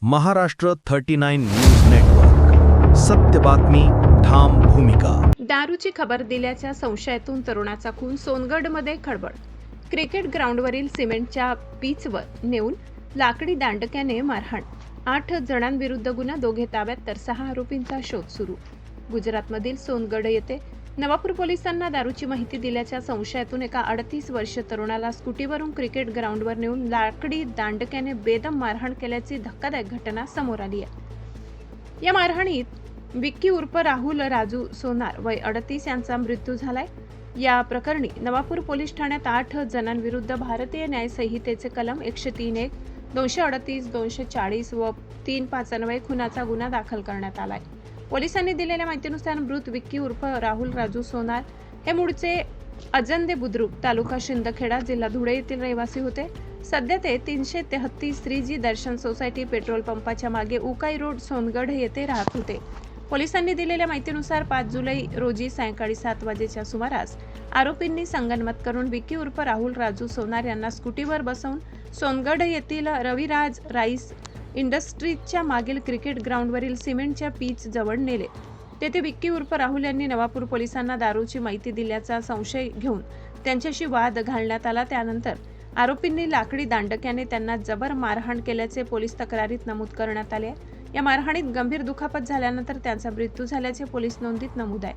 Maharashtra 39 news network. सत्य बातमी, ठाम भूमिका. दारूची खबर दिल्याच्या संशयातून तरुणाचा खून. सोनगडमध्ये खळबळ. क्रिकेट ग्राउंडवरील सिमेंटच्या पिचवर नेऊन लाकडी दांडक्याने मारहाण. 8 जणांविरुद्ध गुन्हा, 2 ताब्यात तर 6 आरोपींचा शोध सुरू. गुजरातमधील सोनगड येथे नवापूर पोलिसांना दारूची माहिती दिल्याच्या संशयातून एका 38 वर्षीय तरुणाला स्कूटीवरून क्रिकेट ग्राउंडवर नेऊन लाकडी दांडक्याने बेदम मारहाण केल्याची धक्कादायक घटना समोर आली आहे. या मारहाणीत विक्की उर्फ राहुल राजू सोनार वय 38 यांचा मृत्यू झालाय. या प्रकरणी नवापूर पोलीस ठाण्यात 8 जणांविरुद्ध भारतीय न्याय संहितेचे कलम 103(1), 238, 240 व 395 खुनाचा गुन्हा दाखल करण्यात आलाय. पोलिसांनी दिलेल्या माहितीनुसार मृत विक्की उर्फ राहुल राजू सोनार हे मूळचे अजंदे बुद्रुक, तालुका शिंदखेडा, जिल्हा धुळे येथील रहिवासी होते. सध्या ते 333 श्रीजी दर्शन सोसायटी पेट्रोल पंपाच्या मागे उकाई रोड, सोनगड येथे राहत होते. पोलिसांनी दिलेल्या माहितीनुसार 5 जुलै रोजी सायंकाळी 7 वाजेच्या सुमारास आरोपींनी संगनमत करून विक्की उर्फ राहुल राजू सोनार यांना स्कूटीवर बसवून सोनगड येथील रविराज राईस इंडस्ट्रीजच्या मागील क्रिकेट ग्राउंडवरील सिमेंटच्या पीच जवळ नेले. तेथे विक्की उर्फ राहुल यांनी नवापूर पोलिसांना दारूची माहिती दिल्याचा संशय घेऊन त्यांच्याशी वाद घालण्यात आला. त्यानंतर आरोपींनी लाकडी दांडक्याने त्यांना जबर मारहाण केल्याचे पोलीस तक्रारीत नमूद करण्यात आले. या मारहाणीत गंभीर दुखापत झाल्यानंतर त्यांचा मृत्यू झाल्याचे पोलीस नोंदीत नमूद आहे.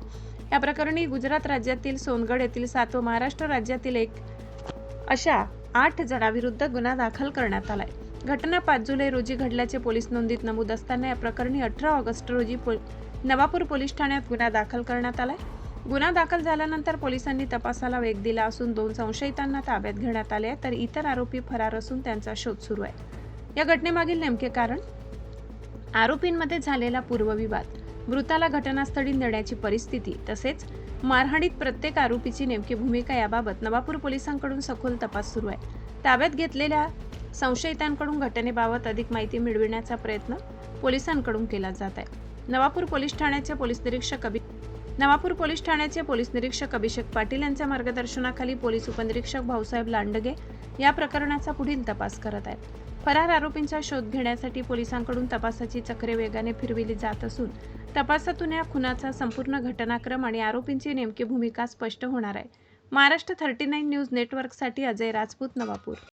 या प्रकरणी गुजरात राज्यातील सोनगड येथील 7 व महाराष्ट्र राज्यातील 1 अशा 8 जणांविरुद्ध गुन्हा दाखल करण्यात आलाय. घटना 5 जुलै रोजी घडल्याचे पोलीस नोंदीत नमूद असताना या प्रकरणी 18 ऑगस्ट रोजी नवापूर पोलीस ठाण्यात गुन्हा दाखल करण्यात आलाय. गुन्हा दाखल झाल्यानंतर पोलिसांनी तपासाला वेग दिला असून 2 संशयितांना ताब्यात घेण्यात आले तर इतर आरोपी फरार असून त्यांचा शोध सुरू आहे. या घटनेमागील नेमके कारण, आरोपींमध्ये झालेला पूर्वविवाद, मृताला घटनास्थळी नेण्याची परिस्थिती तसेच मारहाणीत प्रत्येक आरोपीची नेमकी भूमिका याबाबत नवापूर पोलिसांकडून सखोल तपास सुरू आहे. ताब्यात घेतलेल्या संशयितांकडून घटनेबाबत अधिक माहिती मिळविण्याचा प्रयत्न पोलिसांकडून केला जात आहे. नवापूर पोलीस ठाण्याचे पोलीस निरीक्षक अभिषेक पाटील यांच्या मार्गदर्शनाखाली पोलीस उपनिरीक्षक भाऊसाहेब लांडगे या प्रकरणाचा पुढील तपास करत आहेत. फरार आरोपींचा शोध घेण्यासाठी पोलिसांकडून तपासाची चक्रे वेगाने फिरविली जात असून तपासातून या खुनाचा संपूर्ण घटनाक्रम आणि आरोपींची नेमकी भूमिका स्पष्ट होणार आहे. महाराष्ट्र 39 न्यूज नेटवर्कसाठी अजय राजपूत, नवापूर.